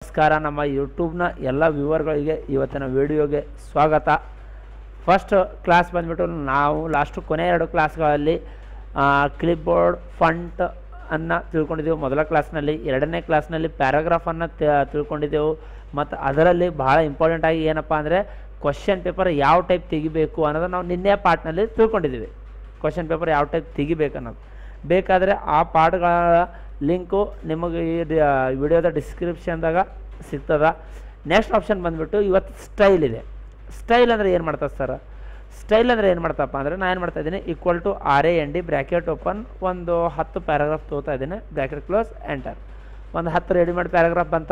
ನಮಸ್ಕಾರ. ನಮ್ಮ ಯೂಟ್ಯೂಬ್ನ ಎಲ್ಲ ವ್ಯೂವರ್ಗಳಿಗೆ ಇವತ್ತಿನ ವಿಡಿಯೋಗೆ ಸ್ವಾಗತ. ಫಸ್ಟ್ ಕ್ಲಾಸ್ ಬಂದ್ಬಿಟ್ಟು ನಾವು ಕೊನೆ ಎರಡು ಕ್ಲಾಸ್ಗಳಲ್ಲಿ ಕ್ಲಿಪ್ ಬೋರ್ಡ್ ಫಂಟ್ ಅನ್ನು ತಿಳ್ಕೊಂಡಿದ್ದೆವು. ಮೊದಲ ಕ್ಲಾಸ್ನಲ್ಲಿ, ಎರಡನೇ ಕ್ಲಾಸ್ನಲ್ಲಿ ಪ್ಯಾರಾಗ್ರಾಫನ್ನು ತಿಳ್ಕೊಂಡಿದ್ದೆವು. ಮತ್ತು ಅದರಲ್ಲಿ ಭಾಳ ಇಂಪಾರ್ಟೆಂಟಾಗಿ ಏನಪ್ಪ ಅಂದರೆ ಕ್ವಶನ್ ಪೇಪರ್ ಯಾವ ಟೈಪ್ ತೆಗಿಬೇಕು ಅನ್ನೋದು ನಾವು ನಿನ್ನೆ ಪಾರ್ಟ್ನಲ್ಲಿ ತಿಳ್ಕೊಂಡಿದ್ದೀವಿ. ಕ್ವಶನ್ ಪೇಪರ್ ಯಾವ ಟೈಪ್ ತೆಗಿಬೇಕು ಅನ್ನೋದು ಬೇಕಾದರೆ ಆ ಪಾರ್ಟ್ಗಳ ಲಿಂಕು ನಿಮಗೆ ಈ ವಿಡಿಯೋದ ಡಿಸ್ಕ್ರಿಪ್ಷನ್ದಾಗ ಸಿಗ್ತದ. ನೆಕ್ಸ್ಟ್ ಆಪ್ಷನ್ ಬಂದುಬಿಟ್ಟು ಇವತ್ತು ಸ್ಟೈಲ್ ಇದೆ. ಸ್ಟೈಲ್ ಅಂದರೆ ಏನು ಮಾಡ್ತದೆ ಸರ್? ಸ್ಟೈಲ್ ಅಂದರೆ ಏನು ಮಾಡ್ತಪ್ಪ ಅಂದರೆ ನಾನು ಏನು ಮಾಡ್ತಾಯಿದ್ದೀನಿ, equal to RAND bracket open ಒಂದು 10 ಪ್ಯಾರಾಗ್ರಾಫ್ ತೊಗೋತಾ ಇದ್ದೀನಿ, ಬ್ರ್ಯಾಕೆಟ್ ಕ್ಲೋಸ್ ಎಂಟರ್. ಒಂದು 10 ರೆಡಿಮೇಡ್ ಪ್ಯಾರಾಗ್ರಾಫ್ ಬಂತ.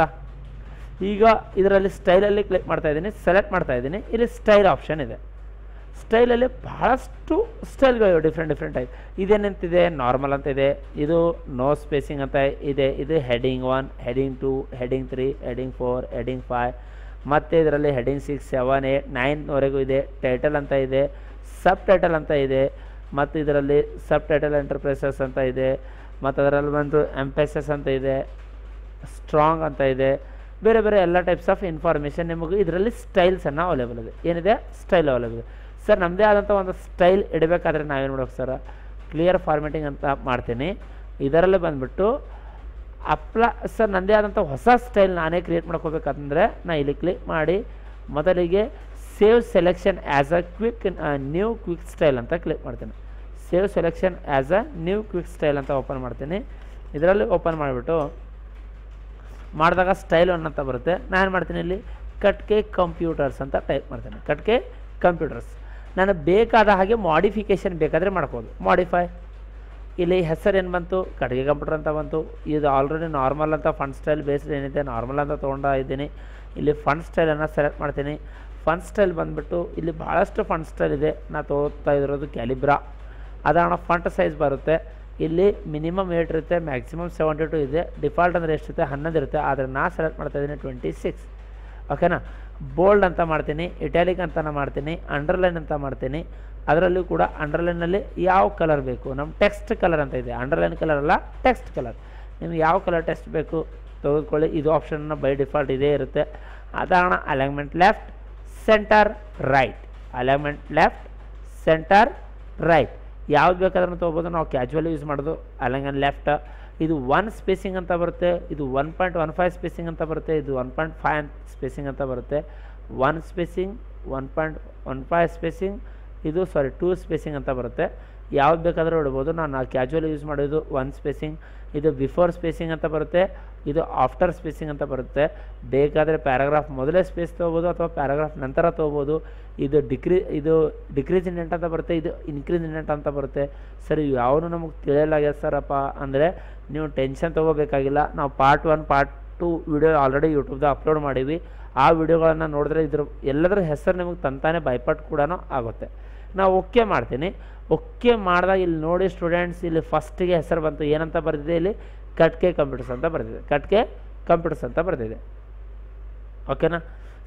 ಈಗ ಇದರಲ್ಲಿ ಸ್ಟೈಲಲ್ಲಿ ಕ್ಲಿಕ್ ಮಾಡ್ತಾಯಿದ್ದೀನಿ, ಸೆಲೆಕ್ಟ್ ಮಾಡ್ತಾಯಿದ್ದೀನಿ. ಇಲ್ಲಿ ಸ್ಟೈಲ್ ಆಪ್ಷನ್ ಇದೆ. ಸ್ಟೈಲಲ್ಲಿ ಬಹಳಷ್ಟು ಸ್ಟೈಲ್ಗಳಿವೆ, ಡಿಫ್ರೆಂಟ್ ಟೈಪ್. ಇದೇನಂತಿದೆ, ನಾರ್ಮಲ್ ಅಂತ ಇದೆ, ಇದು ನೋ ಸ್ಪೇಸಿಂಗ್ ಅಂತ ಇದೆ, ಇದು heading 1, heading 2, heading 3, heading 4, heading 5, ಮತ್ತು ಇದರಲ್ಲಿ ಹೆಡಿಂಗ್ 6, 7, 8, 9ವರೆಗೂ ಇದೆ. ಟೈಟಲ್ ಅಂತ ಇದೆ, ಸಬ್ ಟೈಟಲ್ ಅಂತ ಇದೆ, ಮತ್ತು ಇದರಲ್ಲಿ ಸಬ್ ಟೈಟಲ್ ಎಂಟರ್ಪ್ರೈಸಸ್ ಅಂತ ಇದೆ, ಮತ್ತು ಅದರಲ್ಲಿ ಬಂದು ಎಂಪೆಸಸ್ ಅಂತ ಇದೆ, ಸ್ಟ್ರಾಂಗ್ ಅಂತ ಇದೆ. ಬೇರೆ ಬೇರೆ ಎಲ್ಲ ಟೈಪ್ಸ್ ಆಫ್ ಇನ್ಫಾರ್ಮೇಷನ್ ನಿಮಗೆ ಇದರಲ್ಲಿ ಸ್ಟೈಲ್ಸನ್ನು ಅವೈಲೇಬಲ್ ಇದೆ. ಏನಿದೆ? ಸ್ಟೈಲ್ ಅವೈಲೇಬಲ್ ಇದೆ. ಸರ್ ನಮ್ಮದೇ ಆದಂಥ ಒಂದು ಸ್ಟೈಲ್ ಇಡಬೇಕಾದ್ರೆ ನಾವೇನು ಮಾಡ್ಬೇಕು ಸರ್? ಕ್ಲಿಯರ್ ಫಾರ್ಮೆಟಿಂಗ್ ಅಂತ ಮಾಡ್ತೀನಿ. ಇದರಲ್ಲಿ ಬಂದುಬಿಟ್ಟು ಸರ್ ನನ್ನದೇ ಆದಂಥ ಹೊಸ ಸ್ಟೈಲ್ ನಾನೇ ಕ್ರಿಯೇಟ್ ಮಾಡ್ಕೋಬೇಕಂದ್ರೆ ನಾನು ಇಲ್ಲಿ ಕ್ಲಿಕ್ ಮಾಡಿ ಮೊದಲಿಗೆ save selection as a new quick style ಅಂತ ಕ್ಲಿಕ್ ಮಾಡ್ತೀನಿ. Save selection as a new quick style ಅಂತ ಓಪನ್ ಮಾಡ್ತೀನಿ. ಇದರಲ್ಲಿ ಓಪನ್ ಮಾಡಿಬಿಟ್ಟು ಮಾಡಿದಾಗ ಸ್ಟೈಲ್ ಒನ್ ಅಂತ ಬರುತ್ತೆ. ನಾನು ಮಾಡ್ತೀನಿ ಇಲ್ಲಿ ಕಟ್ಕೆ ಕಂಪ್ಯೂಟರ್ಸ್ ಅಂತ ಟೈಪ್ ಮಾಡ್ತೀನಿ. ಕಟ್ಕೆ ಕಂಪ್ಯೂಟರ್ಸ್. ನನಗೆ ಬೇಕಾದ ಹಾಗೆ ಮಾಡಿಫಿಕೇಷನ್ ಬೇಕಾದರೆ ಮಾಡ್ಬೋದು. ಮಾಡಿಫೈ ಇಲ್ಲಿ ಹೆಸರು ಏನು ಬಂತು? ಕಟ್ಗೆ ಕಂಪ್ಯೂಟರ್ ಅಂತ ಬಂತು. ಇದು ಆಲ್ರೆಡಿ ನಾರ್ಮಲ್ ಅಂತ ಫಂಡ್ ಸ್ಟೈಲ್ ಬೇಸ್ಡ್ ಏನಿದೆ ನಾರ್ಮಲ್ ಅಂತ ತೊಗೊಂಡು ಇದ್ದೀನಿ. ಇಲ್ಲಿ ಫಂಡ್ ಸ್ಟೈಲನ್ನು ಸೆಲೆಕ್ಟ್ ಮಾಡ್ತೀನಿ. ಫಂಡ್ ಸ್ಟೈಲ್ ಬಂದುಬಿಟ್ಟು ಇಲ್ಲಿ ಭಾಳಷ್ಟು ಫಂಡ್ ಸ್ಟೈಲ್ ಇದೆ. ನಾನು ತೊಗೋತಾ ಇರೋದು ಕ್ಯಾಲಿಬ್ರಾ. ಅದನ್ನು ಫಂಟ್ ಸೈಜ್ ಬರುತ್ತೆ. ಇಲ್ಲಿ ಮಿನಿಮಮ್ 8 ಇರುತ್ತೆ, ಮ್ಯಾಕ್ಸಿಮಮ್ 72 ಇದೆ. ಡಿಫಾಲ್ಟ್ ಅಂದರೆ ಎಷ್ಟಿರುತ್ತೆ? 11 ಇರುತ್ತೆ. ಆದರೆ ನಾನು ಸೆಲೆಕ್ಟ್ ಮಾಡ್ತಾಯಿದ್ದೀನಿ 26. ಓಕೆನಾ? ಬೋಲ್ಡ್ ಅಂತ ಮಾಡ್ತೀನಿ, ಇಟ್ಯಾಲಿಕ್ ಅಂತ ಮಾಡ್ತೀನಿ, ಅಂಡರ್ಲೈನ್ ಅಂತ ಮಾಡ್ತೀನಿ. ಅದರಲ್ಲೂ ಕೂಡ ಅಂಡರ್ಲೈನಲ್ಲಿ ಯಾವ ಕಲರ್ ಬೇಕು? ನಮ್ಮ ಟೆಕ್ಸ್ಟ್ ಕಲರ್ ಅಂತ ಇದೆ. ಅಂಡರ್ಲೈನ್ ಕಲರ್ ಅಲ್ಲ, ಟೆಕ್ಸ್ಟ್ ಕಲರ್. ನಿಮ್ಗೆ ಯಾವ ಕಲರ್ ಟೆಕ್ಸ್ಟ್ ಬೇಕು ತೆಗೆದುಕೊಳ್ಳಿ. ಇದು ಆಪ್ಷನ್ನ ಬೈ ಡಿಫಾಲ್ಟ್ ಇದೇ ಇರುತ್ತೆ. ಅದಾಣ alignment left, centre, right. Alignment left, centre, right. ಯಾವ್ದು ಬೇಕಾದ್ರೂ ತೊಗೋಬೋದು. ನಾವು ಕ್ಯಾಜುವಲಿ ಯೂಸ್ ಮಾಡೋದು ಅಲೈನ್ಮೆಂಟ್ ಲೆಫ್ಟ್. ಇದು 1 ಸ್ಪೇಸಿಂಗ್ ಅಂತ ಬರುತ್ತೆ, ಇದು 1.15 ಸ್ಪೇಸಿಂಗ್ ಅಂತ ಬರುತ್ತೆ, ಇದು 1.5 ಸ್ಪೇಸಿಂಗ್ ಅಂತ ಬರುತ್ತೆ. 1 ಸ್ಪೇಸಿಂಗ್, 1.15 ಸ್ಪೇಸಿಂಗ್, ಇದು 2 ಸ್ಪೇಸಿಂಗ್ ಅಂತ ಬರುತ್ತೆ. ಯಾವ್ದು ಬೇಕಾದರೂ ಇಡ್ಬೋದು. ನಾನು ಕ್ಯಾಜುವಲಿ ಯೂಸ್ ಮಾಡೋದು 1 ಸ್ಪೇಸಿಂಗ್. ಇದು ಬಿಫೋರ್ ಸ್ಪೇಸಿಂಗ್ ಅಂತ ಬರುತ್ತೆ, ಇದು ಆಫ್ಟರ್ ಸ್ಪೇಸಿಂಗ್ ಅಂತ ಬರುತ್ತೆ. ಬೇಕಾದರೆ ಪ್ಯಾರಾಗ್ರಾಫ್ ಮೊದಲೇ ಸ್ಪೇಸ್ ತೊಗೋಬೋದು ಅಥವಾ ಪ್ಯಾರಾಗ್ರಾಫ್ ನಂತರ ತೊಗೋಬೋದು. ಇದು ಡಿಕ್ರೀಸ್ ಇಂಡೆಂಟ್ ಅಂತ ಬರುತ್ತೆ, ಇದು ಇನ್ಕ್ರೀಸ್ ಇಂಡೆಂಟ್ ಅಂತ ಬರುತ್ತೆ. ಸರ್ ಯಾವನು ನಮಗೆ ತಿಳಿಯಲಾಗ್ಯದ ಸರಪ್ಪ ಅಂದರೆ ನೀವು ಟೆನ್ಷನ್ ತೊಗೋಬೇಕಾಗಿಲ್ಲ. ನಾವು ಪಾರ್ಟ್ 1 ಪಾರ್ಟ್ 2 ವಿಡಿಯೋ ಆಲ್ರೆಡಿ ಯೂಟ್ಯೂಬ್ದಾಗ ಅಪ್ಲೋಡ್ ಮಾಡೀವಿ. ಆ ವಿಡಿಯೋಗಳನ್ನು ನೋಡಿದ್ರೆ ಎಲ್ಲದರ ಹೆಸರು ನಿಮಗೆ ತಂತಾನೆ ಬೈಪಾಟ್ ಕೂಡ ಆಗುತ್ತೆ. ನಾವು ಓಕೆ ಮಾಡ್ತೀನಿ. ಓಕೆ ಮಾಡಿದಾಗ ಇಲ್ಲಿ ನೋಡಿ ಸ್ಟೂಡೆಂಟ್ಸ್, ಇಲ್ಲಿ ಫಸ್ಟಿಗೆ ಹೆಸರು ಬಂತು. ಏನಂತ ಬರೆದಿದೆ? ಇಲ್ಲಿ ಕಟ್ಕೆ ಕಂಪ್ಯೂಟರ್ಸ್ ಅಂತ ಬರೆದಿದೆ. ಕಟ್ಕೆ ಕಂಪ್ಯೂಟರ್ಸ್ ಅಂತ ಬರೆದಿದೆ. ಓಕೆನಾ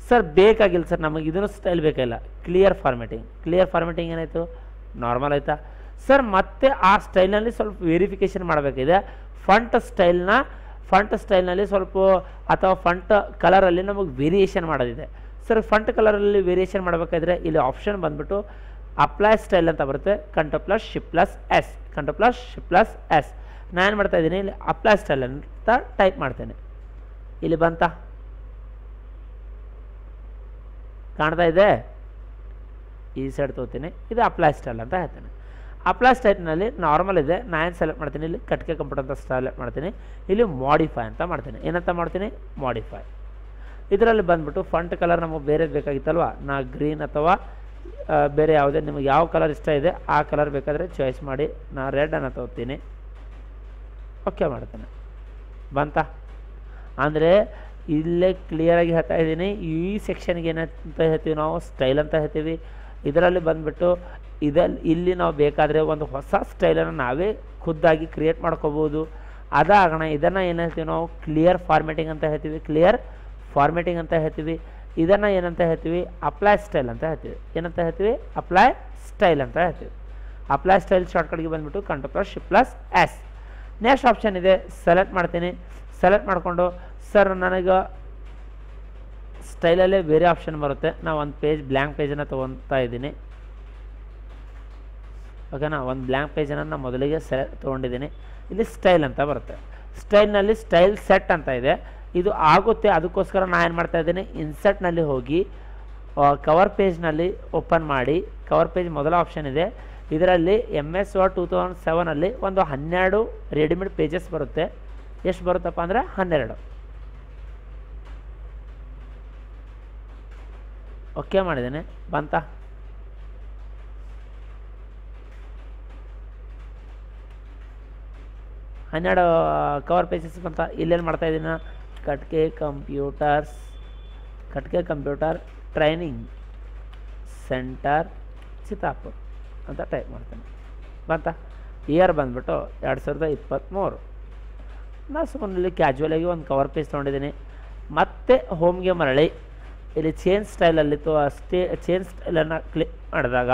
ಸರ್? ಬೇಕಾಗಿಲ್ಲ ಸರ್, ನಮಗೆ ಇದನ್ನು ಸ್ಟೈಲ್ ಬೇಕಾಗಿಲ್ಲ. ಕ್ಲಿಯರ್ ಫಾರ್ಮೆಟಿಂಗ್ ಏನಾಯಿತು? ನಾರ್ಮಲ್ ಆಯಿತಾ ಸರ್? ಮತ್ತೆ ಆ ಸ್ಟೈಲ್ನಲ್ಲಿ ಸ್ವಲ್ಪ ವೆರಿಫಿಕೇಷನ್ ಮಾಡಬೇಕಿದೆ. ಫಂಟ್ ಸ್ಟೈಲ್ನಲ್ಲಿ ಸ್ವಲ್ಪ ಅಥವಾ ಫಂಟ್ ಕಲರಲ್ಲಿ ನಮಗೆ ವೇರಿಯೇಷನ್ ಮಾಡೋದಿದೆ. ಸರ್ ಫಂಟ್ ಕಲರಲ್ಲಿ ವೇರಿಯೇಷನ್ ಮಾಡಬೇಕಾದ್ರೆ ಇಲ್ಲಿ ಆಪ್ಷನ್ ಬಂದುಬಿಟ್ಟು ಅಪ್ಲೈ ಸ್ಟೈಲ್ ಅಂತ ಬರುತ್ತೆ. Ctrl+Shift+S. ನಾನು ಏನು ಮಾಡ್ತಾಯಿದ್ದೀನಿ, ಇಲ್ಲಿ ಅಪ್ಲೈ ಸ್ಟೈಲ್ ಅಂತ ಟೈಪ್ ಮಾಡ್ತೇನೆ. ಇಲ್ಲಿ ಬಂತ ಕಾಣ್ತಾ ಇದೆ? ಈ ಸೈಡ್ ತೊಗೋತೀನಿ. ಇದು ಅಪ್ಲೈ ಸ್ಟೈಲ್ ಅಂತ ಹೇಳ್ತೇನೆ. ಅಪ್ಲೈ ಸ್ಟೈಲ್ನಲ್ಲಿ ನಾರ್ಮಲ್ ಇದೆ. ನಾನು ಸೆಲೆಕ್ಟ್ ಮಾಡ್ತೀನಿ, ಇಲ್ಲಿ ಕಟ್ಕೆ ಕಂಪ್ಯೂಟರ್ ಅಂತ ಸೆಲೆಕ್ಟ್ ಮಾಡ್ತೀನಿ. ಇಲ್ಲಿ ಮಾಡಿಫೈ ಅಂತ ಮಾಡ್ತೀನಿ. ಏನಂತ ಮಾಡ್ತೀನಿ? ಮಾಡಿಫೈ. ಇದರಲ್ಲಿ ಬಂದುಬಿಟ್ಟು ಫಂಟ್ ಕಲರ್ ನಮಗೆ ಬೇರೆ ಬೇಕಾಗಿತ್ತಲ್ವ? ನಾ ಗ್ರೀನ್ ಅಥವಾ ಬೇರೆ ಯಾವುದೇ ನಿಮಗೆ ಯಾವ ಕಲರ್ ಇಷ್ಟ ಇದೆ ಆ ಕಲರ್ ಬೇಕಾದರೆ ಚಾಯ್ಸ್ ಮಾಡಿ. ನಾ ರೆಡನ್ನು ತೊಗೋತೀನಿ. ಓಕೆ ಮಾಡ್ತೇನೆ. ಬಂತ ಅಂದರೆ ಇಲ್ಲೇ ಕ್ಲಿಯರಾಗಿ ಹೇಳ್ತಾ ಇದ್ದೀನಿ. ಈ ಸೆಕ್ಷನ್ಗೆ ಏನಂತ ಹೇಳ್ತೀವಿ ನಾವು? ಸ್ಟೈಲ್ ಅಂತ ಹೇಳ್ತೀವಿ. ಇದರಲ್ಲಿ ಬಂದುಬಿಟ್ಟು ಇಲ್ಲಿ ನಾವು ಬೇಕಾದರೆ ಒಂದು ಹೊಸ ಸ್ಟೈಲನ್ನು ನಾವೇ ಖುದ್ದಾಗಿ ಕ್ರಿಯೇಟ್ ಮಾಡ್ಕೋಬೋದು. ಅದಾಗೋಣ. ಇದನ್ನು ಏನು ಹೇಳ್ತೀವಿ ನಾವು? ಕ್ಲಿಯರ್ ಫಾರ್ಮೆಟಿಂಗ್ ಅಂತ ಹೇಳ್ತೀವಿ. ಇದನ್ನು ಏನಂತ ಹೇಳ್ತೀವಿ? ಅಪ್ಲೈ ಸ್ಟೈಲ್ ಅಂತ ಹೇಳ್ತೀವಿ. ಏನಂತ ಹೇಳ್ತೀವಿ? ಅಪ್ಲೈ ಸ್ಟೈಲ್ ಅಂತ ಹೇಳ್ತೀವಿ. ಅಪ್ಲೈ ಸ್ಟೈಲ್ ಶಾರ್ಟ್ಕಟ್ಗೆ ಬಂದುಬಿಟ್ಟು Ctrl+Shift+S. ನೆಕ್ಸ್ಟ್ ಆಪ್ಷನ್ ಇದೆ, ಸೆಲೆಕ್ಟ್ ಮಾಡ್ತೀನಿ. ಸೆಲೆಕ್ಟ್ ಮಾಡಿಕೊಂಡು ಸರ್ ನನಗೆ ಸ್ಟೈಲಲ್ಲೇ ಬೇರೆ ಆಪ್ಷನ್ ಬರುತ್ತೆ. ನಾವು ಒಂದು ಪೇಜ್ ಬ್ಲ್ಯಾಂಕ್ ಪೇಜನ್ನು ತೊಗೊತಾ ಇದ್ದೀನಿ. ಓಕೆನಾ, ಒಂದು ಬ್ಲ್ಯಾಂಕ್ ಪೇಜನ್ನು ನಾನು ಮೊದಲಿಗೆ ತೊಗೊಂಡಿದ್ದೀನಿ. ಇಲ್ಲಿ ಸ್ಟೈಲ್ ಅಂತ ಬರುತ್ತೆ. ಸ್ಟೈಲ್ನಲ್ಲಿ ಸ್ಟೈಲ್ ಸೆಟ್ ಅಂತ ಇದೆ. ಇದು ಆಗುತ್ತೆ, ಅದಕ್ಕೋಸ್ಕರ ನಾನು ಏನು ಮಾಡ್ತಾಯಿದ್ದೀನಿ, ಇನ್ಸರ್ಟ್ನಲ್ಲಿ ಹೋಗಿ ಕವರ್ ಪೇಜ್ನಲ್ಲಿ ಓಪನ್ ಮಾಡಿ, ಕವರ್ ಪೇಜ್ ಮೊದಲ ಆಪ್ಷನ್ ಇದೆ. ಇದರಲ್ಲಿ MS Word 2007 ಒಂದು 12 ರೆಡಿಮೇಡ್ ಪೇಜಸ್ ಬರುತ್ತೆ. ಎಷ್ಟು ಬರುತ್ತಪ್ಪ ಅಂದರೆ 12. ಓಕೆ ಮಾಡಿದ್ದೇನೆ, ಬಂತ. ಹನ್ನೆರಡು ಕವರ್ ಪೇಜಸ್ ಬಂತ. ಇಲ್ಲೇನು ಮಾಡ್ತಾಯಿದ್ದೀನಿ, ಕಟ್ಕೆ ಕಂಪ್ಯೂಟರ್ ಟ್ರೈನಿಂಗ್ ಸೆಂಟರ್ ಚಿತ್ತಾಪುರ್ ಅಂತ ಟೈಪ್ ಮಾಡ್ತೇನೆ. ಬಂತ. ಇಯರ್ ಬಂದುಬಿಟ್ಟು 2023. ನಾನು ಸುಮ್ಮನೆ ಕ್ಯಾಜುವಲಾಗಿ ಒಂದು ಕವರ್ ಪೇಜ್ ತೊಗೊಂಡಿದ್ದೀನಿ. ಮತ್ತೆ ಹೋಮ್ಗೆ ಮರಳಿ ಇಲ್ಲಿ ಚೇಂಜ್ ಸ್ಟೈಲಲ್ಲಿತ್ತು. ಚೇಂಜ್ ಸ್ಟೈಲನ್ನು ಕ್ಲಿಕ್ ಮಾಡಿದಾಗ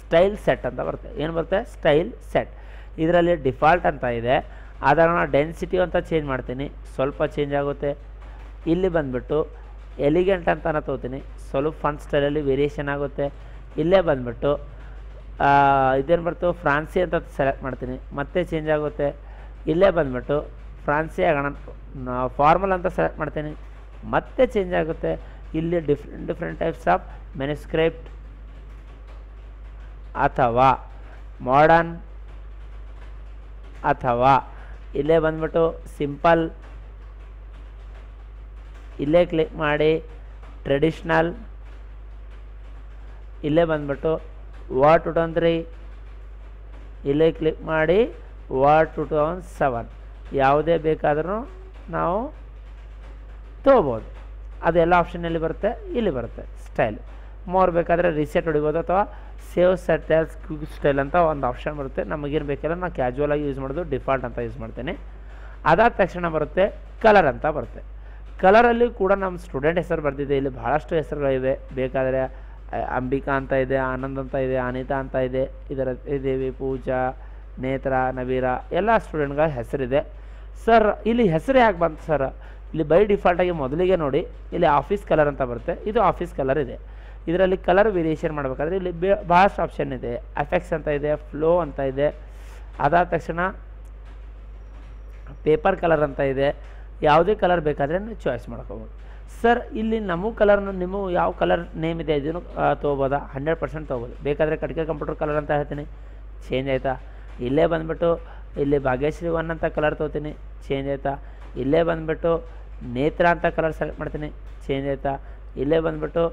ಸ್ಟೈಲ್ ಸೆಟ್ ಅಂತ ಬರುತ್ತೆ. ಏನು ಬರುತ್ತೆ, ಸ್ಟೈಲ್ ಸೆಟ್. ಇದರಲ್ಲಿ ಡಿಫಾಲ್ಟ್ ಅಂತ ಇದೆ. ಅದನ್ನು ಡೆನ್ಸಿಟಿ ಅಂತ ಚೇಂಜ್ ಮಾಡ್ತೀನಿ, ಸ್ವಲ್ಪ ಚೇಂಜ್ ಆಗುತ್ತೆ. ಇಲ್ಲಿ ಬಂದುಬಿಟ್ಟು ಎಲಿಗೆಂಟ್ ಅಂತ ನಾನು ತೊಗೋತೀನಿ, ಸ್ವಲ್ಪ ಫಂಟ್ ಸ್ಟೈಲಲ್ಲಿ ವೇರಿಯೇಷನ್ ಆಗುತ್ತೆ. ಇಲ್ಲೇ ಬಂದುಬಿಟ್ಟು ಇದೇನು ಬರ್ತು, ಫ್ರಾನ್ಸಿ ಅಂತ ಸೆಲೆಕ್ಟ್ ಮಾಡ್ತೀನಿ, ಮತ್ತೆ ಚೇಂಜ್ ಆಗುತ್ತೆ. ಇಲ್ಲೇ ಬಂದುಬಿಟ್ಟು ಫ್ರಾನ್ಸಿ ಆಗೋಣ, ಫಾರ್ಮಲ್ ಅಂತ ಸೆಲೆಕ್ಟ್ ಮಾಡ್ತೀನಿ, ಮತ್ತೆ ಚೇಂಜ್ ಆಗುತ್ತೆ. ಇಲ್ಲಿ ಡಿಫ್ರೆಂಟ್ ಟೈಪ್ಸ್ ಆಫ್ ಮ್ಯಾನುಸ್ಕ್ರಿಪ್ಟ್ ಅಥವಾ ಮಾಡರ್ನ್ ಅಥವಾ ಇಲ್ಲೇ ಬಂದುಬಿಟ್ಟು ಸಿಂಪಲ್, ಇಲ್ಲೇ ಕ್ಲಿಕ್ ಮಾಡಿ ಟ್ರೆಡಿಷ್ನಲ್, ಇಲ್ಲೇ ಬಂದುಬಿಟ್ಟು Word 2003, ಇಲ್ಲೇ ಕ್ಲಿಕ್ ಮಾಡಿ Word 2007. ಯಾವುದೇ ಬೇಕಾದ್ರೂ ನಾವು ತೊಗೋಬೋದು. ಅದೆಲ್ಲ ಆಪ್ಷನಲ್ಲಿ ಬರುತ್ತೆ, ಇಲ್ಲಿ ಬರುತ್ತೆ ಸ್ಟೈಲ್. ಮೋರ್ ಬೇಕಾದರೆ ರಿಸೆಟ್ ಹೊಡಿಬೋದು ಅಥವಾ save set as quick style ಅಂತ ಒಂದು ಆಪ್ಷನ್ ಬರುತ್ತೆ. ನಮಗೇನು ಬೇಕಿಲ್ಲ, ನಾನು ಕ್ಯಾಜುವಲಾಗಿ ಯೂಸ್ ಮಾಡೋದು ಡಿಫಾಲ್ಟ್ ಅಂತ ಯೂಸ್ ಮಾಡ್ತೇನೆ. ಅದಾದ ತಕ್ಷಣ ಬರುತ್ತೆ ಕಲರ್ ಅಂತ ಬರುತ್ತೆ. ಕಲರಲ್ಲಿ ಕೂಡ ನಮ್ಮ ಸ್ಟೂಡೆಂಟ್ ಹೆಸರು ಬರ್ತಿದೆ. ಇಲ್ಲಿ ಭಾಳಷ್ಟು ಹೆಸರುಗಳಿವೆ. ಬೇಕಾದರೆ ಅಂಬಿಕಾ ಅಂತ ಇದೆ, ಆನಂದ್ ಅಂತ ಇದೆ, ಅನಿತಾ ಅಂತ ಇದೆ, ಇದರ ದೇವಿ, ಪೂಜಾ, ನೇತ್ರ, ನವೀರಾ ಎಲ್ಲ ಸ್ಟೂಡೆಂಟ್ಗಳ ಹೆಸರಿದೆ. ಸರ್ ಇಲ್ಲಿ ಹೆಸರು ಯಾಕೆ ಬಂತು ಸರ್, ಇಲ್ಲಿ ಬೈ ಡಿಫಾಲ್ಟಾಗಿ ಮೊದಲಿಗೆ ನೋಡಿ ಇಲ್ಲಿ ಆಫೀಸ್ ಕಲರ್ ಅಂತ ಬರುತ್ತೆ. ಇದು ಆಫೀಸ್ ಕಲರ್ ಇದೆ. ಇದರಲ್ಲಿ ಕಲರ್ ವೇರಿಯೇಷನ್ ಮಾಡಬೇಕಾದ್ರೆ ಇಲ್ಲಿ ಭಾಳಷ್ಟು ಆಪ್ಷನ್ ಇದೆ. ಎಫೆಕ್ಟ್ಸ್ ಅಂತ ಇದೆ, ಫ್ಲೋ ಅಂತ ಇದೆ. ಅದಾದ ತಕ್ಷಣ ಪೇಪರ್ ಕಲರ್ ಅಂತ ಇದೆ. ಯಾವುದೇ ಕಲರ್ ಬೇಕಾದರೆ ನೀವು ಚಾಯ್ಸ್ ಮಾಡ್ಕೋಬೋದು. ಸರ್ ಇಲ್ಲಿ ನಮ್ಮ ಕಲರ್ನ ನಿಮ್ಮ ಯಾವ ಕಲರ್ ನೇಮ್ ಇದೆ ಇದನ್ನು ತೊಗೋಬೋದಾ, 100% ತೊಗೋಬೋದು. ಬೇಕಾದರೆ ಕಟ್ಕೆ ಕಂಪ್ಯೂಟರ್ ಕಲರ್ ಅಂತ ಹೇಳ್ತೀನಿ, ಚೇಂಜ್ ಆಯಿತಾ. ಇಲ್ಲೇ ಬಂದುಬಿಟ್ಟು ಇಲ್ಲಿ ಭಾಗ್ಯಶ್ರೀ 1 ಅಂತ ಕಲರ್ ತೊಗೋತೀನಿ, ಚೇಂಜ್ ಆಯಿತಾ. ಇಲ್ಲೇ ಬಂದುಬಿಟ್ಟು ನೇತ್ರ ಅಂತ ಕಲರ್ ಸೆಲೆಕ್ಟ್ ಮಾಡ್ತೀನಿ, ಚೇಂಜ್ ಆಯಿತಾ. ಇಲ್ಲೇ ಬಂದುಬಿಟ್ಟು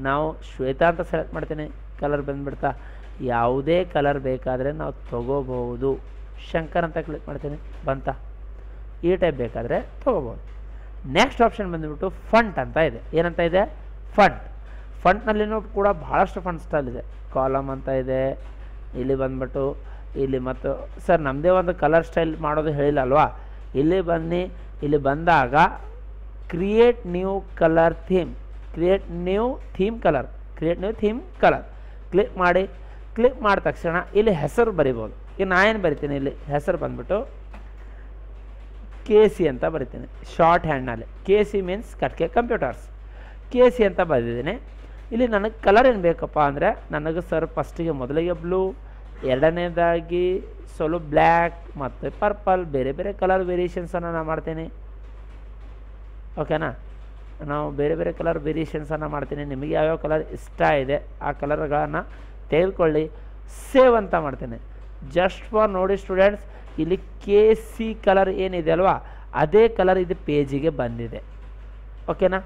ನಾವು ಶ್ವೇತಾ ಅಂತ ಸೆಲೆಕ್ಟ್ ಮಾಡ್ತೀನಿ, ಕಲರ್ ಬಂದುಬಿಡ್ತಾ. ಯಾವುದೇ ಕಲರ್ ಬೇಕಾದರೆ ನಾವು ತೊಗೋಬೋದು. ಶಂಕರ್ ಅಂತ ಕ್ಲಿಕ್ ಮಾಡ್ತೀನಿ, ಬಂತ. ಈ ಟೈಪ್ ಬೇಕಾದರೆ ತೊಗೋಬೋದು. ನೆಕ್ಸ್ಟ್ ಆಪ್ಷನ್ ಬಂದುಬಿಟ್ಟು ಫಂಟ್ ಅಂತ ಇದೆ. ಏನಂತ ಇದೆ, ಫಂಟ್ನಲ್ಲಿನೂ ಕೂಡ ಭಾಳಷ್ಟು ಫಂಟ್ ಸ್ಟೈಲ್ ಇದೆ. ಕಾಲಮ್ ಅಂತ ಇದೆ. ಇಲ್ಲಿ ಬಂದುಬಿಟ್ಟು ಇಲ್ಲಿ ಮತ್ತು ಸರ್ ನಮ್ಮದೇ ಒಂದು ಕಲರ್ ಸ್ಟೈಲ್ ಮಾಡೋದು ಹೇಳಿಲ್ಲ ಅಲ್ವಾ. ಇಲ್ಲಿ ಬನ್ನಿ, ಇಲ್ಲಿ ಬಂದಾಗ create new theme colour click ಮಾಡಿ. ಕ್ಲಿಕ್ ಮಾಡಿದ ತಕ್ಷಣ ಇಲ್ಲಿ ಹೆಸರು ಬರಿಬೋದು. ಈಗ ನಾ ಏನು ಬರಿತೀನಿ, ಇಲ್ಲಿ ಹೆಸರು ಬಂದುಬಿಟ್ಟು KC ಅಂತ ಬರಿತೀನಿ ಶಾರ್ಟ್ ಹ್ಯಾಂಡ್ನಲ್ಲಿ. KC ಮೀನ್ಸ್ ಕಟ್ಕೆ ಕಂಪ್ಯೂಟರ್ಸ್. KC ಅಂತ ಬರೆದಿದ್ದೀನಿ. ಇಲ್ಲಿ ನನಗೆ ಕಲರ್ ಏನು ಬೇಕಪ್ಪ ಅಂದರೆ, ನನಗೆ ಸರ್ ಫಸ್ಟಿಗೆ ಮೊದಲಿಗೆ ಬ್ಲೂ, ಎರಡನೇದಾಗಿ ಸ್ವಲ್ಪ ಬ್ಲ್ಯಾಕ್ ಮತ್ತು ಪರ್ಪಲ್, ಬೇರೆ ಬೇರೆ ಕಲರ್ ವೇರಿಯೇಷನ್ಸನ್ನು ನಾನು ಮಾಡ್ತೀನಿ. ಓಕೆನಾ, ನಾವು ಬೇರೆ ಬೇರೆ ಕಲರ್ ವೇರಿಯೇಷನ್ಸನ್ನು ಮಾಡ್ತೀನಿ. ನಿಮಗೆ ಯಾವ್ಯಾವ ಕಲರ್ ಇಷ್ಟ ಇದೆ ಆ ಕಲರ್ಗಳನ್ನು ತೆಗೆದುಕೊಳ್ಳಿ. ಸೇವ್ ಅಂತ ಮಾಡ್ತೀನಿ. ಜಸ್ಟ್ ಫಾರ್ ನೋಡಿ ಸ್ಟೂಡೆಂಟ್ಸ್, ಇಲ್ಲಿ KC ಕಲರ್ ಏನಿದೆ ಅಲ್ವಾ, ಅದೇ ಕಲರ್ ಇದು ಪೇಜಿಗೆ ಬಂದಿದೆ. ಓಕೆನಾ,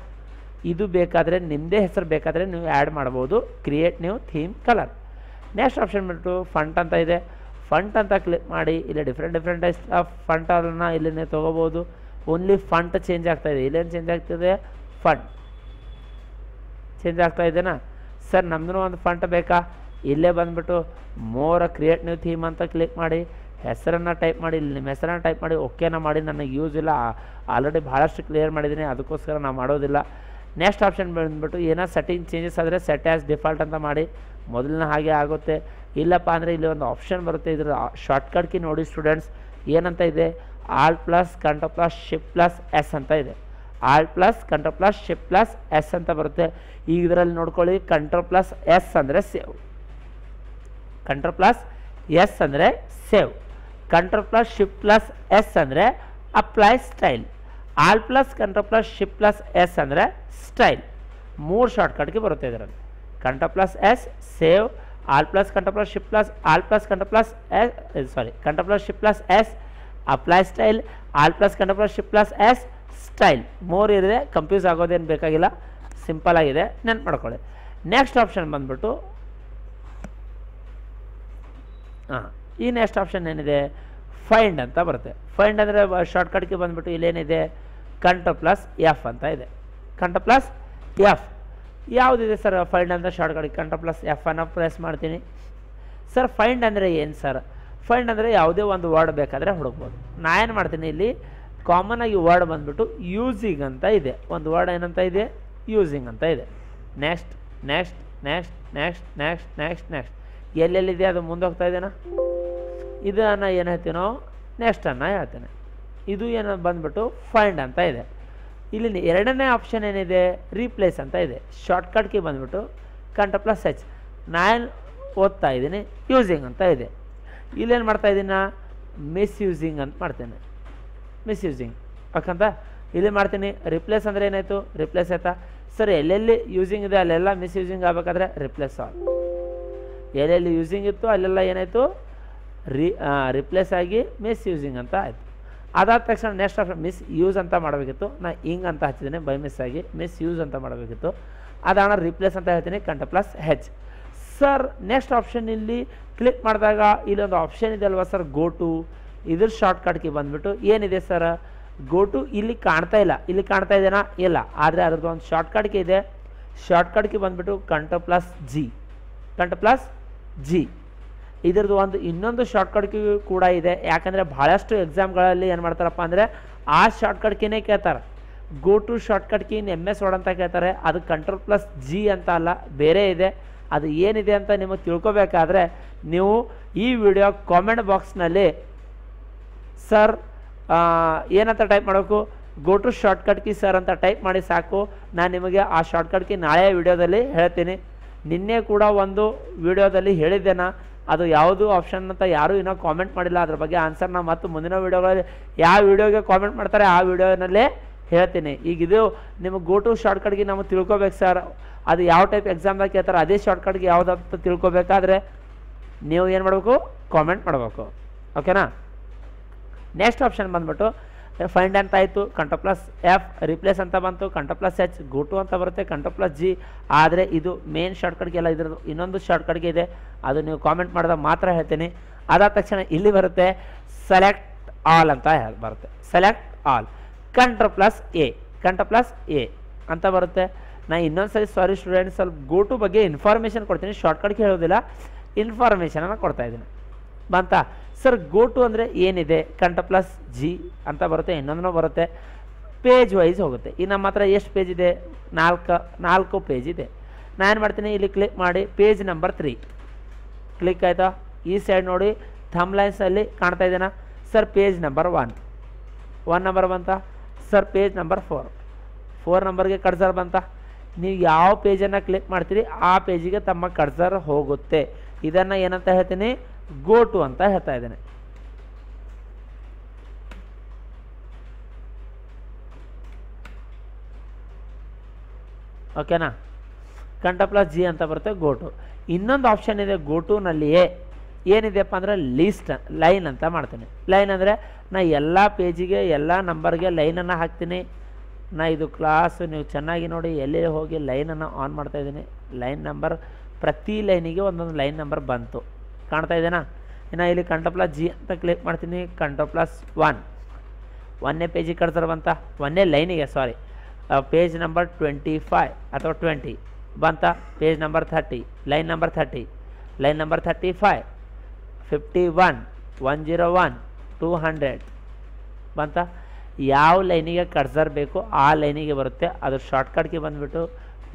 ಇದು ಬೇಕಾದರೆ ನಿಮ್ಮದೇ ಹೆಸರು ಬೇಕಾದರೆ ನೀವು ಆ್ಯಡ್ ಮಾಡ್ಬೋದು. Create new theme colour. Next option ಬಿಟ್ಟು ಫಂಟ್ ಅಂತ ಇದೆ. ಫಂಟ್ ಅಂತ ಕ್ಲಿಕ್ ಮಾಡಿ. ಇಲ್ಲಿ ಡಿಫ್ರೆಂಟ್ ಟೈಪ್ಸ್ ಆಫ್ ಫಂಟನ್ನು ಇಲ್ಲಿ ನೀವು ತೊಗೋಬೋದು. ಓನ್ಲಿ ಫಂಟ್ ಚೇಂಜ್ ಆಗ್ತಾಯಿದೆ. ಇಲ್ಲೇನು ಚೇಂಜ್ ಆಗ್ತಿದೆ, ಫಂಟ್ ಚೇಂಜ್ ಆಗ್ತಾ ಇದೆನಾ. ಸರ್ ನಮ್ಮದು ಒಂದು ಫಂಟ್ ಬೇಕಾ, ಇಲ್ಲೇ ಬಂದುಬಿಟ್ಟು ಮೋರ್ ಕ್ರಿಯೇಟ್ ನ್ಯೂ ಥೀಮ್ ಅಂತ ಕ್ಲಿಕ್ ಮಾಡಿ. ಹೆಸರನ್ನು ಟೈಪ್ ಮಾಡಿ, ಇಲ್ಲಿ ನಿಮ್ಮ ಹೆಸರನ್ನು ಟೈಪ್ ಮಾಡಿ. ಓಕೆನ ಮಾಡಿ. ನನಗೆ ಯೂಸ್ ಇಲ್ಲ, ಆಲ್ರೆಡಿ ಭಾಳಷ್ಟು ಕ್ಲಿಯರ್ ಮಾಡಿದ್ದೀನಿ, ಅದಕ್ಕೋಸ್ಕರ ನಾವು ಮಾಡೋದಿಲ್ಲ. ನೆಕ್ಸ್ಟ್ ಆಪ್ಷನ್ ಬಂದುಬಿಟ್ಟು ಏನೋ ಸೆಟ್ಟಿಂಗ್ ಚೇಂಜಸ್ ಆದರೆ ಸೆಟ್ ಆ್ಯಸ್ ಡಿಫಾಲ್ಟ್ ಅಂತ ಮಾಡಿ. ಮೊದಲಿನ ಹಾಗೆ ಆಗುತ್ತೆ. ಇಲ್ಲಪ್ಪ ಅಂದರೆ ಇಲ್ಲಿ ಒಂದು ಆಪ್ಷನ್ ಬರುತ್ತೆ. ಇದರ ಶಾರ್ಟ್ಕಟ್ ಕೀ ನೋಡಿ ಸ್ಟೂಡೆಂಟ್ಸ್, ಏನಂತ ಇದೆ, Alt+, Ctrl+, Shift+, S ಅಂತ ಇದೆ. Alt plus control plus shift plus S ಅಂತ ಬರುತ್ತೆ. ಈಗ ಇದರಲ್ಲಿ ನೋಡ್ಕೊಳ್ಳಿ, ಕಂಟ್ರೋಲ್ ಪ್ಲಸ್ ಎಸ್ ಅಂದರೆ ಸೇವ್, ಕಂಟ್ರೋಲ್ ಪ್ಲಸ್ ಎಸ್ ಅಂದರೆ save, control plus shift plus S ಅಂದರೆ apply style, alt plus control plus shift plus S ಅಂದರೆ ಸ್ಟೈಲ್. 3 ಶಾರ್ಟ್ಕಟ್ಗೆ ಬರುತ್ತೆ ಇದರಲ್ಲಿ. Control plus S save, alt plus control plus shift plus alt plus control plus S control plus shift plus S apply style, alt plus control plus shift plus S style. 3 ಇದೆ, confuse ಆಗೋದೇನು ಬೇಕಾಗಿಲ್ಲ, simple ಆಗಿದೆ, ನೆನ್ಪು ಮಾಡ್ಕೊಳ್ಳಿ. Next option ಬಂದ್ಬಿಟ್ಟು ಈ next option ಏನಿದೆ, find ಅಂತ ಬರುತ್ತೆ. ಫೈಂಡ್ ಅಂದರೆ ಶಾರ್ಟ್ಕಟ್ಗೆ ಬಂದ್ಬಿಟ್ಟು ಇಲ್ಲೇನಿದೆ, ಕಂಟ್ರೋಲ್ ಪ್ಲಸ್ ಎಫ್ ಅಂತ ಇದೆ. ಕಂಟ್ರೋಲ್ ಪ್ಲಸ್ ಎಫ್ ಯಾವುದಿದೆ ಸರ್ ಫೈಂಡ್ ಅಂದರೆ ಶಾರ್ಟ್ಕಟ್ಗೆ? ಕಂಟ್ರೋಲ್ ಪ್ಲಸ್ ಎಫ್ ಅನ್ನು ಪ್ರೆಸ್ ಮಾಡ್ತೀನಿ. ಸರ್ ಫೈಂಡ್ ಅಂದರೆ ಏನು ಸರ್? ಫೈಂಡ್ ಅಂದರೆ ಯಾವುದೇ ಒಂದು ವರ್ಡ್ ಬೇಕಾದರೆ ಹುಡುಕ್ಬೋದು. ನಾ ಏನು ಮಾಡ್ತೀನಿ, ಇಲ್ಲಿ ಕಾಮನ್ ಆಗಿ ವರ್ಡ್ ಬಂದ್ಬಿಟ್ಟು ಯೂಸಿಂಗ್ ಅಂತ ಇದೆ. ಒಂದು ವರ್ಡ್ ಏನಂತ ಇದೆ, ಯೂಸಿಂಗ್ ಅಂತ ಇದೆ. Next next next next next next next ಎಲ್ಲೆಲ್ಲಿದೆ ಅದು ಮುಂದೆ ಹೋಗ್ತಾ ಇದೆನಾ? ಇದನ್ನು ಏನು ಹೇಳ್ತೀವಿ ನಾವು, ನೆಕ್ಸ್ಟನ್ನು ಹೇಳ್ತೇನೆ. ಇದು ಏನು ಬಂದ್ಬಿಟ್ಟು ಫೈಂಡ್ ಅಂತ ಇದೆ. ಇಲ್ಲಿ ಎರಡನೇ ಆಪ್ಷನ್ ಏನಿದೆ, ರೀಪ್ಲೇಸ್ ಅಂತ ಇದೆ. ಶಾರ್ಟ್ಕಟ್ಗೆ ಬಂದ್ಬಿಟ್ಟು ಕಂಟ್ರೋಲ್ ಪ್ಲಸ್ ಎಚ್. ನಾನು ಓದ್ತಾ ಇದ್ದೀನಿ, ಯೂಸಿಂಗ್ ಅಂತ ಇದೆ. ಇಲ್ಲೇನು ಮಾಡ್ತಾ ಇದ್ದೀನಿ, ಮಿಸ್ಯೂಸಿಂಗ್ ಅಂತ ಮಾಡ್ತೇನೆ. ಮಿಸ್ಯೂಸಿಂಗ್ ಯಾಕಂತ ಇಲ್ಲಿ ಮಾಡ್ತೀನಿ. ರಿಪ್ಲೇಸ್ ಅಂದರೆ ಏನಾಯಿತು, ರಿಪ್ಲೇಸ್ ಆಯಿತಾ ಸರ್? ಎಲ್ಲೆಲ್ಲಿ ಯೂಸಿಂಗ್ ಇದೆ ಅಲ್ಲೆಲ್ಲ ಮಿಸ್ಯೂಸಿಂಗ್ ಆಗಬೇಕಾದ್ರೆ ರಿಪ್ಲೇಸ್ ಆಲ್. ಎಲ್ಲೆಲ್ಲಿ ಯೂಸಿಂಗ್ ಇತ್ತು ಅಲ್ಲೆಲ್ಲ ಏನಾಯಿತು, ರಿಪ್ಲೇಸ್ ಆಗಿ ಮಿಸ್ಯೂಸಿಂಗ್ ಅಂತ ಆಯಿತು. ಅದಾದ ತಕ್ಷಣ ನೆಕ್ಸ್ಟ್ ಆಪ್ಷನ್ ಮಿಸ್ ಯೂಸ್ ಅಂತ ಮಾಡಬೇಕಿತ್ತು. ನಾನು ಹಿಂಗೆ ಅಂತ ಹಚ್ಚಿದ್ದೀನಿ ಬೈ ಮಿಸ್ ಆಗಿ, ಮಿಸ್ ಯೂಸ್ ಅಂತ ಮಾಡಬೇಕಿತ್ತು. ಅದಾಣ ರಿಪ್ಲೇಸ್ ಅಂತ ಹೇಳ್ತೀನಿ, ಕಂಟ್ರೋಲ್ ಪ್ಲಸ್ ಹೆಚ್. ಸರ್ ನೆಕ್ಸ್ಟ್ ಆಪ್ಷನ್ ಇಲ್ಲಿ ಕ್ಲಿಕ್ ಮಾಡಿದಾಗ ಇಲ್ಲೊಂದು ಆಪ್ಷನ್ ಇದೆ ಅಲ್ವಾ ಸರ್, ಗೋ ಟು. ಇದ್ರ ಶಾರ್ಟ್ಕಟ್ಗೆ ಬಂದುಬಿಟ್ಟು ಏನಿದೆ ಸರ್, ಗೋ ಟು ಇಲ್ಲಿ ಕಾಣ್ತಾ ಇಲ್ಲ. ಇಲ್ಲಿ ಕಾಣ್ತಾ ಇದೆನಾ? ಇಲ್ಲ. ಆದರೆ ಅದ್ರದ್ದು ಒಂದು ಶಾರ್ಟ್ಕಟ್ಗೆ ಇದೆ. ಶಾರ್ಟ್ಕಟ್ಗೆ ಬಂದುಬಿಟ್ಟು control plus G, control plus G. ಇದ್ರದ್ದು ಒಂದು ಇನ್ನೊಂದು ಶಾರ್ಟ್ಕಟ್ಗೆ ಕೂಡ ಇದೆ. ಯಾಕಂದರೆ ಭಾಳಷ್ಟು ಎಕ್ಸಾಮ್ಗಳಲ್ಲಿ ಏನು ಮಾಡ್ತಾರಪ್ಪ ಅಂದರೆ ಆ ಶಾರ್ಟ್ಕಟ್ಗೆ ಕೇಳ್ತಾರೆ. ಗೋ ಟು ಶಾರ್ಟ್ಕಟ್ಗೆ ಇನ್ನು MS ವರ್ಡ್ ಅಂತ ಕೇಳ್ತಾರೆ. ಅದು ಕಂಟ್ರೋಲ್ ಪ್ಲಸ್ ಜಿ ಅಂತ ಅಲ್ಲ, ಬೇರೆ ಇದೆ. ಅದು ಏನಿದೆ ಅಂತ ನಿಮಗೆ ತಿಳ್ಕೊಬೇಕಾದ್ರೆ ನೀವು ಈ ವಿಡಿಯೋ ಕಾಮೆಂಟ್ ಬಾಕ್ಸ್ನಲ್ಲಿ ಸರ್ ಏನಂತ ಟೈಪ್ ಮಾಡಬೇಕು, ಗೋ ಟು ಶಾರ್ಟ್ಕಟ್ಗೆ ಸರ್ ಅಂತ ಟೈಪ್ ಮಾಡಿ ಸಾಕು. ನಾನು ನಿಮಗೆ ಆ ಶಾರ್ಟ್ಕಟ್ಗೆ ನಾಳೆ ವಿಡಿಯೋದಲ್ಲಿ ಹೇಳ್ತೀನಿ. ನಿನ್ನೆ ಕೂಡ ಒಂದು ವಿಡಿಯೋದಲ್ಲಿ ಹೇಳಿದ್ದೇನೆ, ಅದು ಯಾವುದು ಆಪ್ಷನ್ ಅಂತ ಯಾರೂ ಇನ್ನೂ ಕಾಮೆಂಟ್ ಮಾಡಿಲ್ಲ. ಅದ್ರ ಬಗ್ಗೆ ಆನ್ಸರ್ನ ಮತ್ತು ಮುಂದಿನ ವೀಡಿಯೋಗಳಲ್ಲಿ ಯಾವ ವಿಡಿಯೋಗೆ ಕಾಮೆಂಟ್ ಮಾಡ್ತಾರೆ ಆ ವಿಡಿಯೋನಲ್ಲೇ ಹೇಳ್ತೀನಿ. ಈಗ ಇದು ನಿಮಗೆ ಗೋ ಟು ಶಾರ್ಟ್ಕಟ್ಗೆ ನಾವು ತಿಳ್ಕೊಬೇಕು ಸರ್, ಅದು ಯಾವ ಟೈಪ್ ಎಕ್ಸಾಮ್ದಾಗ ಕೇಳ್ತಾರೆ ಅದೇ ಶಾರ್ಟ್ಕಟ್ಗೆ ಯಾವುದಂತ ತಿಳ್ಕೊಬೇಕಾದ್ರೆ ನೀವು ಏನು ಮಾಡಬೇಕು, ಕಾಮೆಂಟ್ ಮಾಡಬೇಕು. ಓಕೆನಾ? ನೆಕ್ಸ್ಟ್ ಆಪ್ಷನ್ ಬಂದ್ಬಿಟ್ಟು ಫೈಂಡ್ ಅಂತ ಆಯಿತು, ಕಂಟ್ರೋಲ್ ಪ್ಲಸ್ ಎಫ್. ರಿಪ್ಲೇಸ್ ಅಂತ ಬಂತು, control plus H. Go to ಅಂತ ಬರುತ್ತೆ, ಕಂಟ್ರೋಲ್ ಪ್ಲಸ್ ಜಿ. ಆದರೆ ಇದು ಮೇನ್ ಶಾರ್ಟ್ಕಟ್ಗೆಲ್ಲ ಇದ್ರದ್ದು ಇನ್ನೊಂದು ಶಾರ್ಟ್ಕಟ್ಗೆ ಇದೆ, ಅದು ನೀವು ಕಾಮೆಂಟ್ ಮಾಡಿದಾಗ ಮಾತ್ರ ಹೇಳ್ತೀನಿ. ಅದಾದ ತಕ್ಷಣ ಇಲ್ಲಿ ಬರುತ್ತೆ ಸೆಲೆಕ್ಟ್ ಆಲ್ ಅಂತ ಬರುತ್ತೆ. Select all, control plus A, control plus A ಅಂತ ಬರುತ್ತೆ. ನಾನು ಇನ್ನೊಂದು ಸರಿ ಸಾರಿ ಸ್ಟೂಡೆಂಟ್ಸ್, ಸ್ವಲ್ಪ ಗೋ ಟು ಬಗ್ಗೆ ಇನ್ಫಾರ್ಮೇಷನ್ ಕೊಡ್ತೀನಿ, ಶಾರ್ಟ್ಕಟ್ಗೆ ಹೇಳೋದಿಲ್ಲ, ಇನ್ಫಾರ್ಮೇಷನನ್ನು ಕೊಡ್ತಾ ಇದ್ದೀನಿ. ಬಂತಾ ಸರ್? ಗೋ ಟು ಅಂದರೆ ಏನಿದೆ, ಕಂಟ್ರೋಲ್ ಪ್ಲಸ್ ಜಿ ಅಂತ ಬರುತ್ತೆ. ಇನ್ನೊಂದು ಬರುತ್ತೆ, ಪೇಜ್ ವೈಸ್ ಹೋಗುತ್ತೆ. ಈಗ ನಮ್ಮ ಹತ್ರ ಎಷ್ಟು ಪೇಜ್ ಇದೆ, 4 ಪೇಜ್ ಇದೆ. ನಾನು ಏನು ಮಾಡ್ತೀನಿ, ಇಲ್ಲಿ ಕ್ಲಿಕ್ ಮಾಡಿ ಪೇಜ್ ನಂಬರ್ 3 ಕ್ಲಿಕ್ ಆಯಿತಾ? ಈ ಸೈಡ್ ನೋಡಿ ಥಂಬ್ ಲೈನ್ಸಲ್ಲಿ ಕಾಣ್ತಾ ಇದೆನಾ ಸರ್? ಪೇಜ್ ನಂಬರ್ 1 ನಂಬರ್ ಬಂತ ಸರ್? ಪೇಜ್ ನಂಬರ್ 4 ನಂಬರ್ಗೆ ಕರ್ಸರ್ ಬಂತ? ನೀವು ಯಾವ ಪೇಜನ್ನು ಕ್ಲಿಕ್ ಮಾಡ್ತೀರಿ ಆ ಪೇಜಿಗೆ ತಮ್ಮ ಕರ್ಸರ್ ಹೋಗುತ್ತೆ. ಇದನ್ನು ಏನಂತ ಹೇಳ್ತೀನಿ, ಗೋ ಟು ಅಂತ ಹೇಳ್ತಾ ಇದ್ದೇನೆ. ಓಕೆನಾ? ಕಂಟ್ರೋಲ್ ಪ್ಲಸ್ ಜಿ ಅಂತ ಬರುತ್ತೆ, ಗೋ ಟು. ಇನ್ನೊಂದು ಆಪ್ಷನ್ ಇದೆ ಗೋ ಟುನಲ್ಲಿಯೇ, ಏನಿದೆಪ್ಪ ಅಂದರೆ ಲೀಸ್ಟ್ ಲೈನ್ ಅಂತ ಮಾಡ್ತೀನಿ. ಲೈನ್ ಅಂದರೆ ನಾ ಎಲ್ಲ ಪೇಜಿಗೆ ಎಲ್ಲ ನಂಬರ್ಗೆ ಲೈನನ್ನು ಹಾಕ್ತೀನಿ. ನಾ ಇದು ಕ್ಲಾಸು ನೀವು ಚೆನ್ನಾಗಿ ನೋಡಿ, ಎಲ್ಲೇ ಹೋಗಿ ಲೈನನ್ನು ಆನ್ ಮಾಡ್ತಾಯಿದ್ದೀನಿ. ಲೈನ್ ನಂಬರ್ ಪ್ರತಿ ಲೈನಿಗೆ ಒಂದೊಂದು ಲೈನ್ ನಂಬರ್ ಬಂತು, ಕಾಣ್ತಾ ಇದೆನಾ? ಇನ್ನು ಇಲ್ಲಿ ಕಂಟ್ರೋಲ್ ಪ್ಲಸ್ ಜಿ ಅಂತ ಕ್ಲಿಕ್ ಮಾಡ್ತೀನಿ, ಕಂಟ್ರೋಲ್ ಪ್ಲಸ್ 1ನೇ ಪೇಜಿಗೆ ಕರ್ಸರ್ ಬಂತ, 1ನೇ ಲೈನಿಗೆ ಸಾರಿ, ಪೇಜ್ ನಂಬರ್ 25 ಅಥವಾ 20 ಬಂತ. Page number 30, line number 30, line number 35, 51, 101, 200 ಬಂತ. ಯಾವ ಲೈನಿಗೆ ಕರ್ಸರ್ ಬೇಕು ಆ ಲೈನಿಗೆ ಬರುತ್ತೆ. ಅದು ಶಾರ್ಟ್ಕಟ್ಗೆ ಬಂದುಬಿಟ್ಟು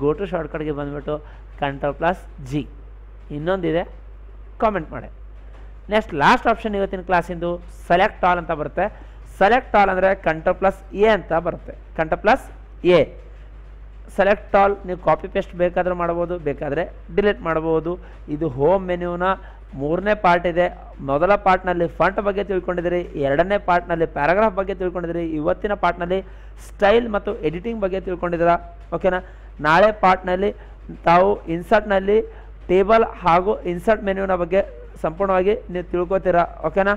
ಗೋ ಟು ಶಾರ್ಟ್ಕಟ್ಗೆ ಬಂದುಬಿಟ್ಟು ಕಂಟ್ರೋಲ್ ಪ್ಲಸ್ ಜಿ. ಇನ್ನೊಂದಿದೆ, ಕಾಮೆಂಟ್ ಮಾಡಿ. ನೆಕ್ಸ್ಟ್ ಲಾಸ್ಟ್ ಆಪ್ಷನ್ ಇವತ್ತಿನ ಕ್ಲಾಸಿಂದು ಸೆಲೆಕ್ಟ್ ಆಲ್ ಅಂತ ಬರುತ್ತೆ. ಸೆಲೆಕ್ಟ್ ಆಲ್ ಅಂದರೆ ಕಂಟ್ರೋಲ್ ಪ್ಲಸ್ ಎ ಅಂತ ಬರುತ್ತೆ. Control plus A select all, ನೀವು ಕಾಪಿ ಪೇಸ್ಟ್ ಬೇಕಾದರೆ ಮಾಡ್ಬೋದು, ಬೇಕಾದರೆ ಡಿಲೀಟ್ ಮಾಡ್ಬೋದು. ಇದು ಹೋಮ್ ಮೆನ್ಯೂನ 3ನೇ ಪಾರ್ಟ್ ಇದೆ. ಮೊದಲ ಪಾರ್ಟ್ನಲ್ಲಿ ಫಂಟ್ ಬಗ್ಗೆ ತಿಳ್ಕೊಂಡಿದ್ದೀರಿ, 2ನೇ ಪಾರ್ಟ್ನಲ್ಲಿ ಪ್ಯಾರಾಗ್ರಾಫ್ ಬಗ್ಗೆ ತಿಳ್ಕೊಂಡಿದ್ದೀರಿ, ಇವತ್ತಿನ ಪಾರ್ಟ್ನಲ್ಲಿ ಸ್ಟೈಲ್ ಮತ್ತು ಎಡಿಟಿಂಗ್ ಬಗ್ಗೆ ತಿಳ್ಕೊಂಡಿದ್ದೀರಾ. ಓಕೆನಾ. ನಾಳೆ ಪಾರ್ಟ್ನಲ್ಲಿ ತಾವು ಇನ್ಸರ್ಟ್ನಲ್ಲಿ ಟೇಬಲ್ ಹಾಗೂ ಇನ್ಸರ್ಟ್ ಮೆನ್ಯೂನ ಬಗ್ಗೆ ಸಂಪೂರ್ಣವಾಗಿ ನೀವು ತಿಳ್ಕೊತೀರಾ. ಓಕೆನಾ.